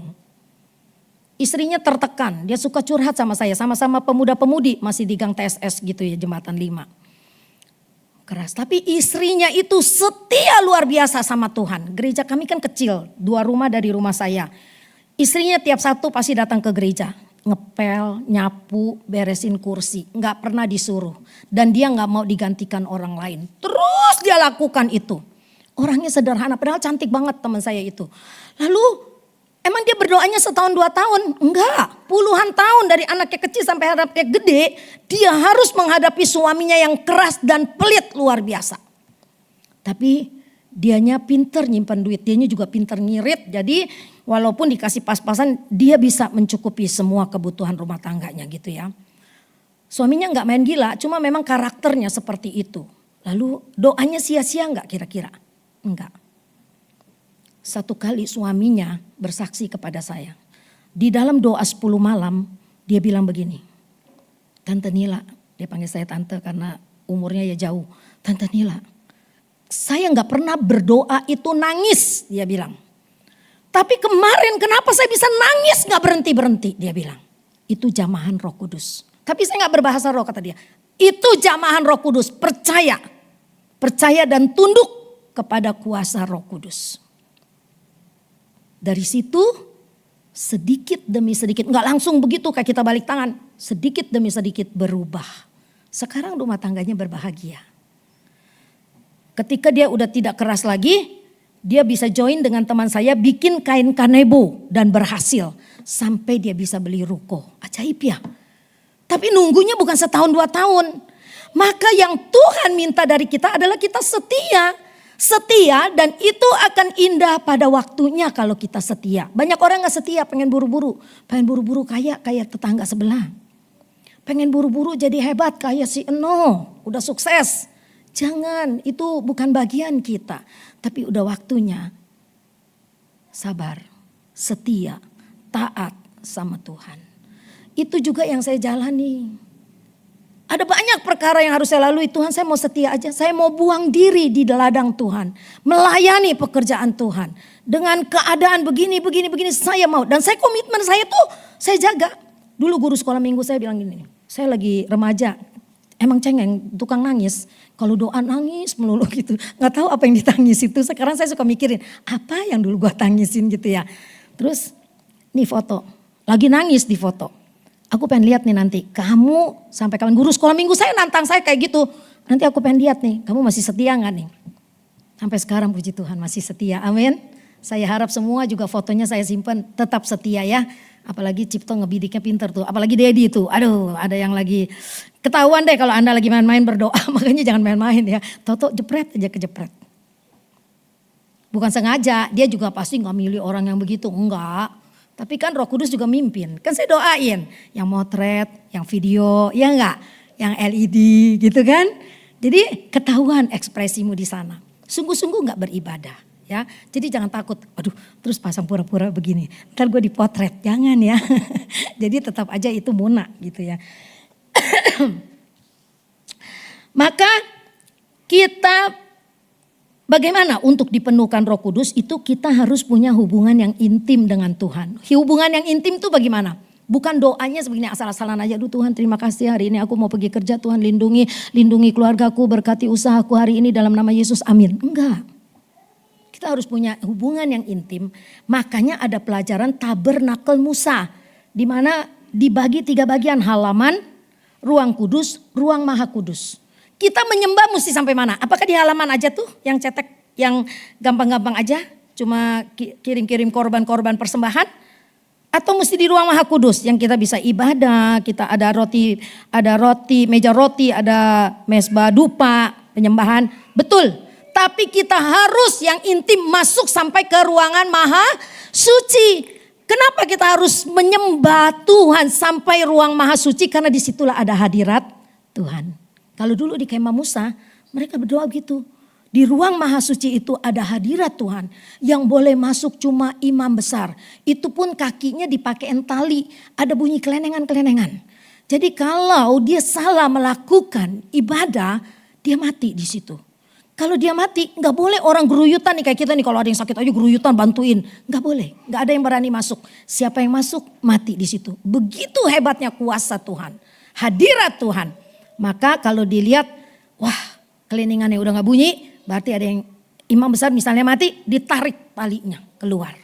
Istrinya tertekan. Dia suka curhat sama saya. Sama-sama pemuda-pemudi masih di Gang TSS gitu ya, Jembatan 5. keras. Tapi istrinya itu setia luar biasa sama Tuhan. Gereja kami kan kecil, 2 rumah dari rumah saya. Istrinya tiap Sabtu pasti datang ke gereja. Ngepel, nyapu, beresin kursi. Nggak pernah disuruh. Dan dia nggak mau digantikan orang lain. Terus dia lakukan itu. Orangnya sederhana, padahal cantik banget teman saya itu. Lalu emang dia berdoanya setahun 2 tahun? Enggak, puluhan tahun dari anaknya kecil sampai anaknya gede. Dia harus menghadapi suaminya yang keras dan pelit luar biasa. Tapi dianya pinter nyimpan duit, dianya juga pinter ngirit. Jadi walaupun dikasih pas-pasan dia bisa mencukupi semua kebutuhan rumah tangganya gitu ya. Suaminya enggak main gila, cuma memang karakternya seperti itu. Lalu doanya sia-sia enggak kira-kira? Enggak. Satu kali suaminya bersaksi kepada saya. Di dalam doa 10 malam dia bilang begini. Tante Nila, dia panggil saya tante karena umurnya ya jauh. Tante Nila, saya gak pernah berdoa itu nangis, dia bilang. Tapi kemarin kenapa saya bisa nangis gak berhenti-berhenti, dia bilang. Itu jamahan Roh Kudus. Tapi saya gak berbahasa roh kata dia. Itu jamahan Roh Kudus, percaya. Percaya dan tunduk kepada kuasa Roh Kudus. Dari situ sedikit demi sedikit, enggak langsung begitu kayak kita balik tangan. Sedikit demi sedikit berubah. Sekarang rumah tangganya berbahagia. Ketika dia udah tidak keras lagi, dia bisa join dengan teman saya bikin kain kanebo dan berhasil. Sampai dia bisa beli ruko. Ajaib ya. Tapi nunggunya bukan setahun 2 tahun. Maka yang Tuhan minta dari kita adalah kita setia. Setia dan itu akan indah pada waktunya kalau kita setia. Banyak orang gak setia, pengen buru-buru. Pengen buru-buru kayak tetangga sebelah. Pengen buru-buru jadi hebat kayak si Eno, udah sukses. Jangan, itu bukan bagian kita. Tapi udah waktunya sabar, setia, taat sama Tuhan. Itu juga yang saya jalani. Ada banyak perkara yang harus saya lalui. Tuhan, saya mau setia aja. Saya mau buang diri di ladang Tuhan. Melayani pekerjaan Tuhan. Dengan keadaan begini saya mau. Dan saya komitmen saya tuh saya jaga. Dulu guru sekolah minggu saya bilang gini. Saya lagi remaja. Emang cengeng, tukang nangis. Kalau doa nangis melulu gitu. Gak tahu apa yang ditangis itu. Sekarang saya suka mikirin. Apa yang dulu gua tangisin gitu ya. Terus nih foto. Lagi nangis di foto. Aku pengen lihat nih nanti, kamu sampai kapan, guru sekolah minggu saya nantang saya kayak gitu. Nanti aku pengen lihat nih, kamu masih setia gak nih? Sampai sekarang puji Tuhan masih setia, amin. Saya harap semua juga fotonya saya simpan tetap setia ya. Apalagi Cipto ngebidiknya pinter tuh, apalagi Dedi tuh. Aduh, ada yang lagi ketahuan deh kalau Anda lagi main-main berdoa. Makanya jangan main-main ya, toto jepret aja kejepret. Bukan sengaja, dia juga pasti gak milih orang yang begitu, enggak. Tapi kan Roh Kudus juga mimpin. Kan saya doain yang motret, yang video, ya enggak? Yang LED gitu kan. Jadi ketahuan ekspresimu di sana. Sungguh-sungguh enggak beribadah ya. Jadi jangan takut, aduh terus pasang pura-pura begini. Ntar gue dipotret, jangan ya. Jadi tetap aja itu muna gitu ya. Maka kita bagaimana untuk dipenuhkan Roh Kudus itu kita harus punya hubungan yang intim dengan Tuhan. Hubungan yang intim itu bagaimana? Bukan doanya sebegini asal-asalan aja. Aduh Tuhan terima kasih hari ini aku mau pergi kerja. Tuhan lindungi keluargaku, berkati usahaku hari ini dalam nama Yesus amin. Enggak. Kita harus punya hubungan yang intim. Makanya ada pelajaran tabernakel Musa. Di mana dibagi 3 bagian, halaman, ruang kudus, ruang maha kudus. Kita menyembah mesti sampai mana? Apakah di halaman aja tuh yang cetek, yang gampang-gampang aja? Cuma kirim-kirim korban-korban persembahan? Atau mesti di ruang maha kudus yang kita bisa ibadah, kita ada roti, meja roti, ada mesbah dupa, penyembahan. Betul, tapi kita harus yang intim masuk sampai ke ruangan maha suci. Kenapa kita harus menyembah Tuhan sampai ruang maha suci? Karena disitulah ada hadirat Tuhan. Kalau dulu di kemah Musa, mereka berdoa gitu. Di ruang maha suci itu ada hadirat Tuhan. Yang boleh masuk cuma imam besar. Itu pun kakinya dipakai tali. Ada bunyi kelenengan-kelenengan. Jadi kalau dia salah melakukan ibadah, dia mati di situ. Kalau dia mati, nggak boleh orang geruyutan nih kayak kita nih. Kalau ada yang sakit aja geruyutan bantuin. Nggak boleh, nggak ada yang berani masuk. Siapa yang masuk, mati di situ. Begitu hebatnya kuasa Tuhan. Hadirat Tuhan. Maka kalau dilihat, wah keliningannya udah gak bunyi, berarti ada yang imam besar misalnya mati, ditarik talinya keluar.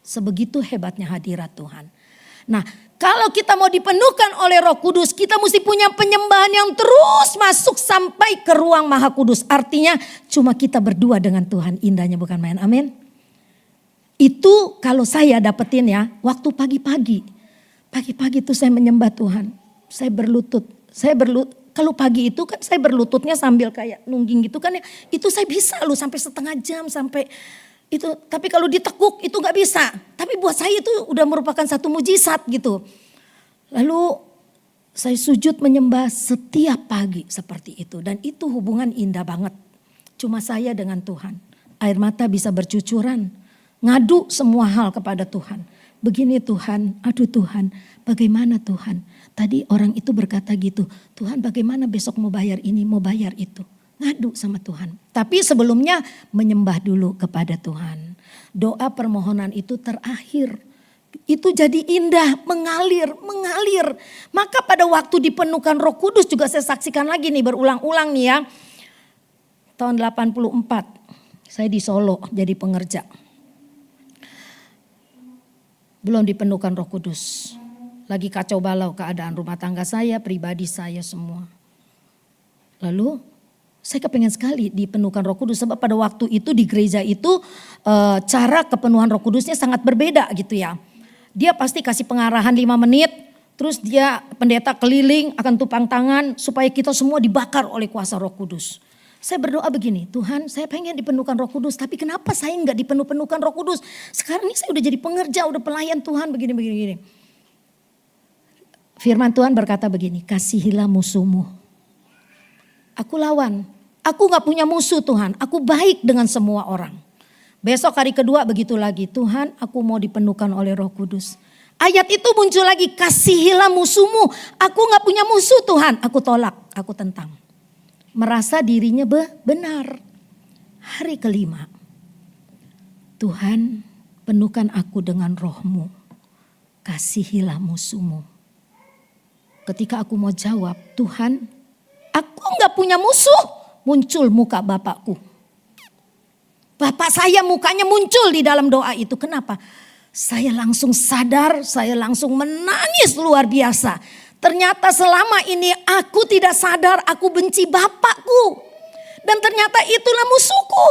Sebegitu hebatnya hadirat Tuhan. Nah, kalau kita mau dipenuhkan oleh Roh Kudus, kita mesti punya penyembahan yang terus masuk sampai ke ruang Maha Kudus. Artinya cuma kita berdua dengan Tuhan, indahnya bukan main. Amin. Itu kalau saya dapetin ya, waktu pagi-pagi. Pagi-pagi itu saya menyembah Tuhan. Saya berlutut. Kalau pagi itu kan saya berlututnya sambil kayak nungging gitu kan ya. Itu saya bisa loh sampai setengah jam sampai itu. Tapi kalau ditekuk itu gak bisa. Tapi buat saya itu udah merupakan satu mujizat gitu. Lalu saya sujud menyembah setiap pagi seperti itu. Dan itu hubungan indah banget. Cuma saya dengan Tuhan. Air mata bisa bercucuran. Ngadu semua hal kepada Tuhan. Begini Tuhan, aduh Tuhan, bagaimana Tuhan? Tadi orang itu berkata gitu, Tuhan bagaimana besok mau bayar ini, mau bayar itu. Ngadu sama Tuhan. Tapi sebelumnya menyembah dulu kepada Tuhan. Doa permohonan itu terakhir. Itu jadi indah, mengalir. Maka pada waktu dipenuhkan Roh Kudus juga saya saksikan lagi nih berulang-ulang nih ya. Tahun 84 saya di Solo jadi pengerja. Belum dipenuhkan Roh Kudus. Lagi kacau balau keadaan rumah tangga saya, pribadi saya semua. Lalu saya kepengen sekali dipenuhkan Roh Kudus. Sebab pada waktu itu di gereja itu cara kepenuhan Roh Kudusnya sangat berbeda gitu ya. Dia pasti kasih pengarahan 5 menit. Terus dia pendeta keliling akan tupang tangan supaya kita semua dibakar oleh kuasa Roh Kudus. Saya berdoa begini, Tuhan saya pengen dipenuhkan Roh Kudus. Tapi kenapa saya enggak dipenuhkan Roh Kudus? Sekarang ini saya udah jadi pengerja, udah pelayan Tuhan begini. Firman Tuhan berkata begini, kasihilah musuhmu. Aku lawan, aku gak punya musuh Tuhan, aku baik dengan semua orang. Besok hari kedua begitu lagi, Tuhan aku mau dipenuhkan oleh Roh Kudus. Ayat itu muncul lagi, kasihilah musuhmu. Aku gak punya musuh Tuhan, aku tolak, aku tentang. Merasa dirinya benar. Hari kelima, Tuhan penuhkan aku dengan roh-Mu. Kasihilah musuhmu. Ketika aku mau jawab, Tuhan aku gak punya musuh. Muncul muka Bapakku. Bapak saya mukanya muncul di dalam doa itu. Kenapa? Saya langsung sadar, saya langsung menangis luar biasa. Ternyata selama ini aku tidak sadar aku benci Bapakku. Dan ternyata itulah musuhku.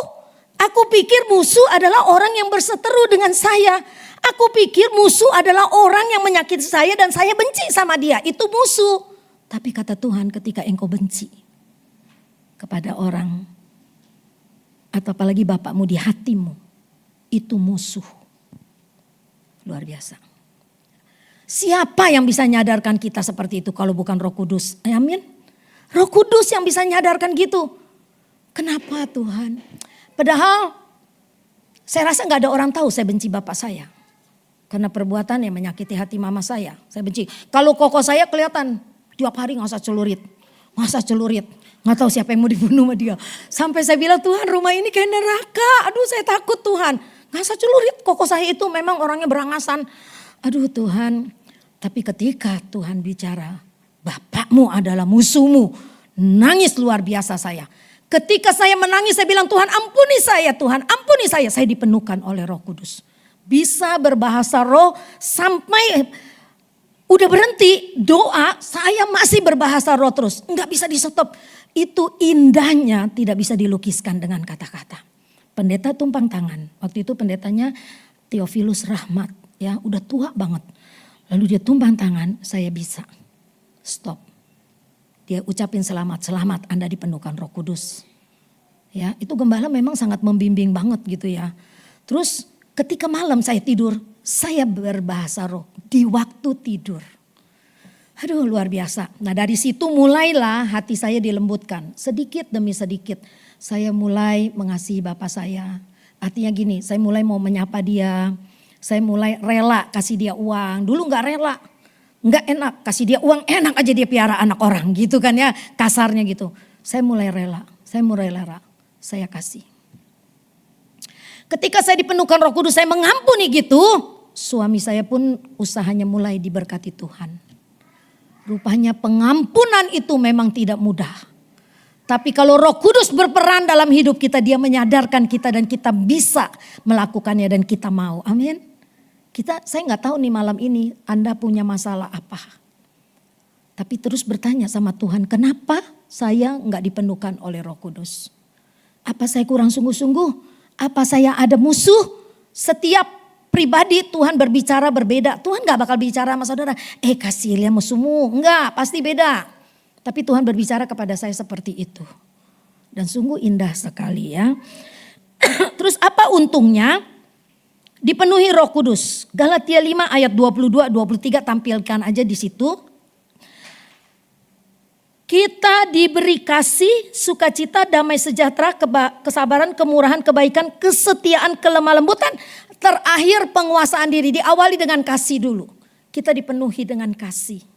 Aku pikir musuh adalah orang yang berseteru dengan saya. Aku pikir musuh adalah orang yang menyakiti saya dan saya benci sama dia. Itu musuh. Tapi kata Tuhan ketika engkau benci kepada orang atau apalagi bapakmu di hatimu, itu musuh. Luar biasa. Siapa yang bisa nyadarkan kita seperti itu kalau bukan Roh Kudus? Amin. Roh Kudus yang bisa nyadarkan gitu. Kenapa Tuhan? Padahal saya rasa gak ada orang tahu saya benci bapak saya. Karena perbuatan yang menyakiti hati mama saya. Saya benci. Kalau koko saya kelihatan tiap hari ngasah celurit. Gak tahu siapa yang mau dibunuh sama dia. Sampai saya bilang Tuhan rumah ini kayak neraka. Aduh saya takut Tuhan. Ngasah celurit. Koko saya itu memang orangnya berangasan. Aduh Tuhan. Tapi ketika Tuhan bicara, bapakmu adalah musuhmu. Nangis luar biasa saya. Ketika saya menangis saya bilang Tuhan ampuni saya. Tuhan ampuni saya. Saya dipenuhkan oleh Roh Kudus. Bisa berbahasa roh sampai udah berhenti doa saya masih berbahasa roh terus. Enggak bisa di stop. Itu indahnya tidak bisa dilukiskan dengan kata-kata. Pendeta tumpang tangan. Waktu itu pendetanya Theophilus Rahmat. Ya udah tua banget. Lalu dia tumpang tangan, saya bisa stop. Dia ucapin selamat Anda dipenuhkan Roh Kudus. Ya, itu gembala memang sangat membimbing banget gitu ya. Terus ketika malam saya tidur, saya berbahasa roh di waktu tidur. Aduh luar biasa. Nah dari situ mulailah hati saya dilembutkan. Sedikit demi sedikit saya mulai mengasihi bapak saya. Artinya gini, saya mulai mau menyapa dia. Saya mulai rela kasih dia uang. Dulu gak rela, gak enak. Kasih dia uang enak aja dia piara anak orang gitu kan ya. Kasarnya gitu. Saya mulai rela, saya kasih. Ketika saya dipenuhkan Roh Kudus saya mengampuni gitu. Suami saya pun usahanya mulai diberkati Tuhan. Rupanya pengampunan itu memang tidak mudah. Tapi kalau Roh Kudus berperan dalam hidup kita, dia menyadarkan kita dan kita bisa melakukannya dan kita mau. Amin. Saya nggak tahu nih malam ini Anda punya masalah apa. Tapi terus bertanya sama Tuhan, kenapa saya nggak dipenuhkan oleh Roh Kudus? Apa saya kurang sungguh-sungguh? Apa saya ada musuh? Setiap pribadi Tuhan berbicara berbeda. Tuhan nggak bakal bicara sama saudara, kasih lihat musuhmu. Enggak, pasti beda. Tapi Tuhan berbicara kepada saya seperti itu. Dan sungguh indah sekali ya. Terus apa untungnya dipenuhi Roh Kudus? Galatia 5 ayat 22-23 tampilkan aja di situ. Kita diberi kasih, sukacita, damai sejahtera, kesabaran, kemurahan, kebaikan, kesetiaan, kelemah lembutan. Terakhir penguasaan diri, diawali dengan kasih dulu. Kita dipenuhi dengan kasih.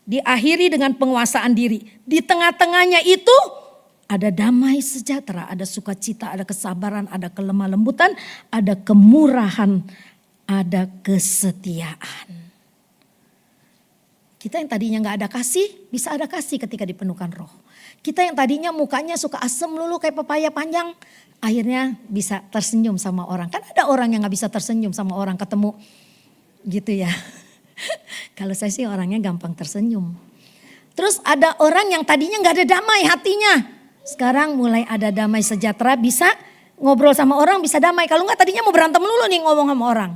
Diakhiri dengan penguasaan diri. Di tengah-tengahnya itu ada damai sejahtera, ada sukacita, ada kesabaran, ada kelemah lembutan, ada kemurahan, ada kesetiaan. Kita yang tadinya gak ada kasih, bisa ada kasih ketika dipenuhkan Roh. Kita yang tadinya mukanya suka asem lulu kayak pepaya panjang, akhirnya bisa tersenyum sama orang. Kan ada orang yang gak bisa tersenyum sama orang ketemu gitu ya. Kalau saya sih orangnya gampang tersenyum. Terus ada orang yang tadinya gak ada damai hatinya. Sekarang mulai ada damai sejahtera, bisa ngobrol sama orang, bisa damai. Kalau gak tadinya mau berantem melulu nih ngomong sama orang.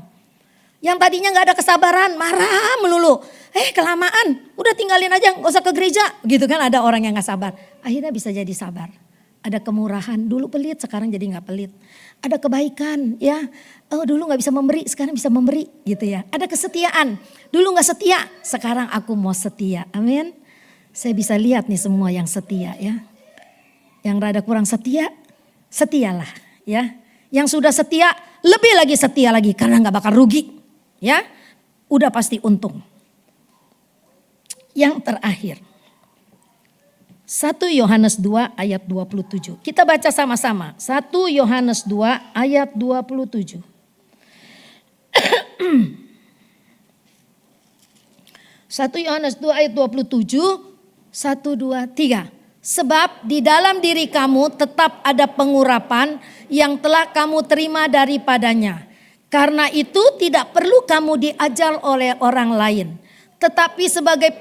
Yang tadinya gak ada kesabaran, marah melulu. Kelamaan, udah tinggalin aja, gak usah ke gereja. Gitu kan, ada orang yang gak sabar. Akhirnya bisa jadi sabar. Ada kemurahan, dulu pelit sekarang jadi gak pelit. Ada kebaikan ya, dulu gak bisa memberi sekarang bisa memberi gitu ya. Ada kesetiaan, dulu gak setia sekarang aku mau setia, amin. Saya bisa lihat nih semua yang setia ya. Yang rada kurang setia, setialah ya. Yang sudah setia, lebih lagi setia lagi karena gak bakal rugi ya. Udah pasti untung. Yang terakhir. 1 Yohanes 2 ayat 27. Kita baca sama-sama. 1 Yohanes 2 ayat 27. 1 Yohanes 2 ayat 27. 1, 2, 3. Sebab di dalam diri kamu tetap ada pengurapan yang telah kamu terima daripadanya. Karena itu tidak perlu kamu diajar oleh orang lain. Tetapi sebagai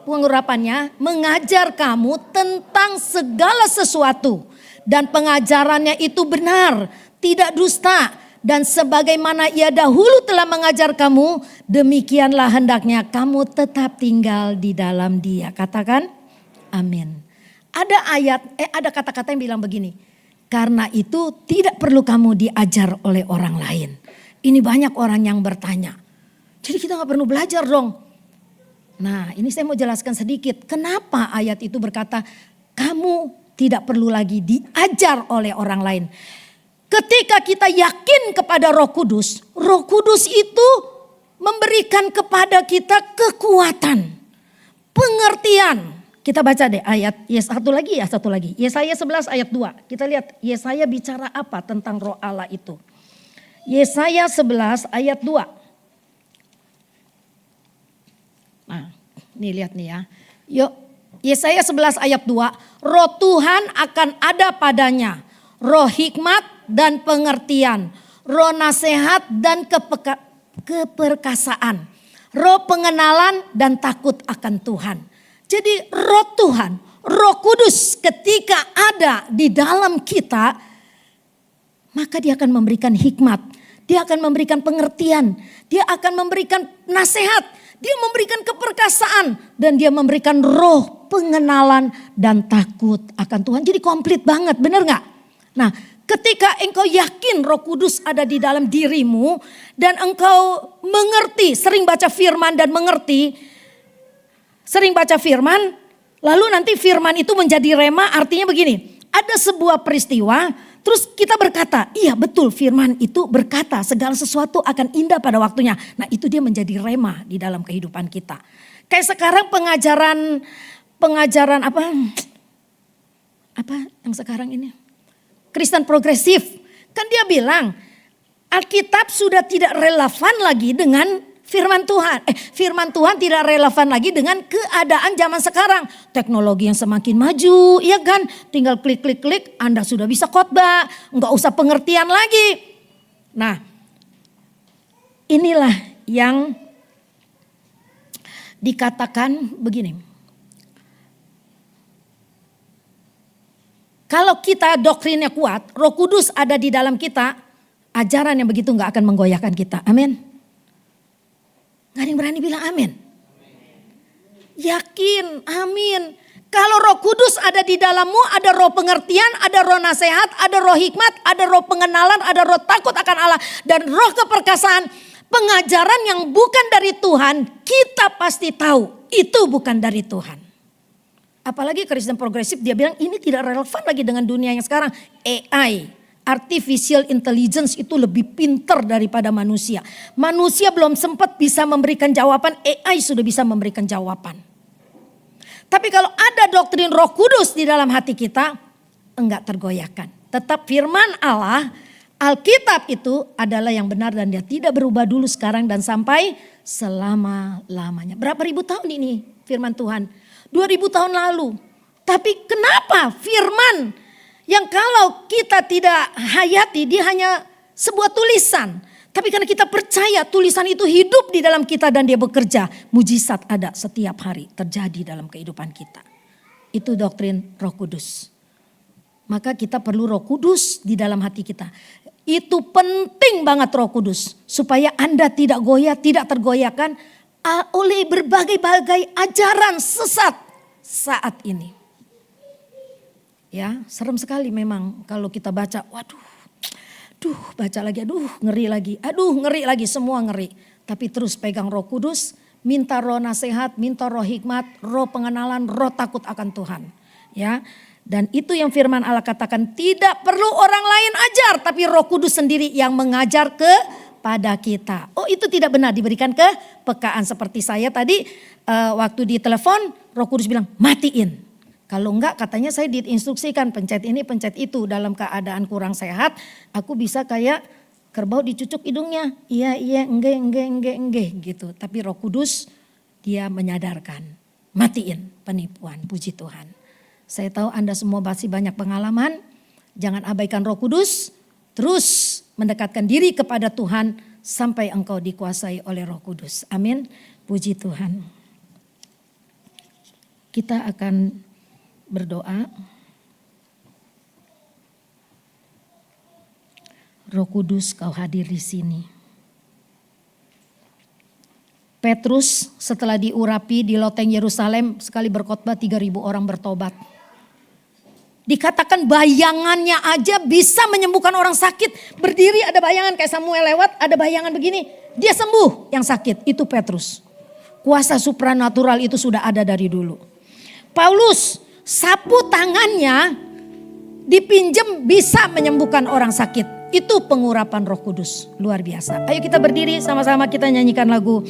pengurapannya mengajar kamu tentang segala sesuatu. Dan pengajarannya itu benar, tidak dusta. Dan sebagaimana ia dahulu telah mengajar kamu, demikianlah hendaknya kamu tetap tinggal di dalam dia. Katakan amin. Ada kata-kata yang bilang begini. Karena itu tidak perlu kamu diajar oleh orang lain. Ini banyak orang yang bertanya. Jadi kita gak perlu belajar dong. Nah, ini saya mau jelaskan sedikit. Kenapa ayat itu berkata, kamu tidak perlu lagi diajar oleh orang lain. Ketika kita yakin kepada Roh Kudus itu memberikan kepada kita kekuatan, pengertian. Kita baca deh ayat, satu lagi. Yesaya 11 ayat 2. Kita lihat Yesaya bicara apa tentang Roh Allah itu. Yesaya 11 ayat 2. Nah, nih lihat nih ya. Yuk, Yesaya 11 ayat 2. Roh Tuhan akan ada padanya. Roh hikmat dan pengertian. Roh nasihat dan keperkasaan. Roh pengenalan dan takut akan Tuhan. Jadi roh Tuhan, Roh Kudus ketika ada di dalam kita, maka dia akan memberikan hikmat. Dia akan memberikan pengertian. Dia akan memberikan nasihat. Dia memberikan keperkasaan. Dan dia memberikan roh pengenalan dan takut akan Tuhan. Jadi komplit banget, benar gak? Nah, ketika engkau yakin Roh Kudus ada di dalam dirimu. Dan engkau mengerti, sering baca firman dan mengerti. Sering baca firman, lalu nanti firman itu menjadi rema, artinya begini. Ada sebuah peristiwa, terus kita berkata, iya betul firman itu berkata segala sesuatu akan indah pada waktunya. Nah itu dia menjadi rema di dalam kehidupan kita. Kayak sekarang pengajaran apa yang sekarang ini? Kristen progresif. Kan dia bilang, Alkitab sudah tidak relevan lagi dengan Firman Tuhan tidak relevan lagi dengan keadaan zaman sekarang. Teknologi yang semakin maju, ya kan? Tinggal klik, Anda sudah bisa khotbah, nggak usah pengertian lagi. Nah, inilah yang dikatakan begini. Kalau kita doktrinnya kuat, Roh Kudus ada di dalam kita, ajaran yang begitu nggak akan menggoyahkan kita. Amin. Gak ada yang berani bilang amin. Yakin, amin. Kalau Roh Kudus ada di dalammu, ada roh pengertian, ada roh nasihat, ada roh hikmat, ada roh pengenalan, ada roh takut akan Allah, dan roh keperkasaan. Pengajaran yang bukan dari Tuhan, kita pasti tahu itu bukan dari Tuhan. Apalagi Kristen progresif, dia bilang ini tidak relevan lagi dengan dunia yang sekarang. AI. Artificial intelligence itu lebih pintar daripada manusia. Manusia belum sempat bisa memberikan jawaban, AI sudah bisa memberikan jawaban. Tapi kalau ada doktrin Roh Kudus di dalam hati kita, enggak tergoyahkan. Tetap firman Allah, Alkitab itu adalah yang benar dan dia tidak berubah dulu, sekarang dan sampai selama-lamanya. Berapa ribu tahun ini firman Tuhan? 2000 tahun lalu. Tapi kenapa firman yang kalau kita tidak hayati, dia hanya sebuah tulisan. Tapi karena kita percaya tulisan itu hidup di dalam kita dan dia bekerja. Mujizat ada setiap hari terjadi dalam kehidupan kita. Itu doktrin Roh Kudus. Maka kita perlu Roh Kudus di dalam hati kita. Itu penting banget Roh Kudus. Supaya Anda tidak goyah, tidak tergoyahkan oleh berbagai-bagai ajaran sesat saat ini. Ya, serem sekali memang kalau kita baca, baca lagi, ngeri lagi, semua ngeri. Tapi terus pegang Roh Kudus, minta roh nasihat, minta roh hikmat, roh pengenalan, roh takut akan Tuhan. Ya, dan itu yang firman Allah katakan, tidak perlu orang lain ajar, tapi Roh Kudus sendiri yang mengajar kepada kita. Oh, itu tidak benar, diberikan kepekaan seperti saya tadi waktu di telepon, Roh Kudus bilang matiin. Kalau enggak, katanya saya diinstruksikan pencet ini pencet itu, dalam keadaan kurang sehat aku bisa kayak kerbau dicucuk hidungnya. Iya enggak gitu. Tapi Roh Kudus dia menyadarkan, matiin penipuan, puji Tuhan. Saya tahu Anda semua masih banyak pengalaman, jangan abaikan Roh Kudus, terus mendekatkan diri kepada Tuhan sampai engkau dikuasai oleh Roh Kudus. Amin, puji Tuhan. Kita akan berdoa. Roh Kudus, kau hadir di sini. Petrus setelah diurapi di loteng Yerusalem, sekali berkhotbah 3.000 orang bertobat. Dikatakan bayangannya aja bisa menyembuhkan orang sakit. Berdiri ada bayangan kayak Samuel lewat, ada bayangan begini. Dia sembuh yang sakit, itu Petrus. Kuasa supranatural itu sudah ada dari dulu. Paulus, sapu tangannya dipinjam bisa menyembuhkan orang sakit. Itu pengurapan Roh Kudus, luar biasa. Ayo kita berdiri sama-sama, kita nyanyikan lagu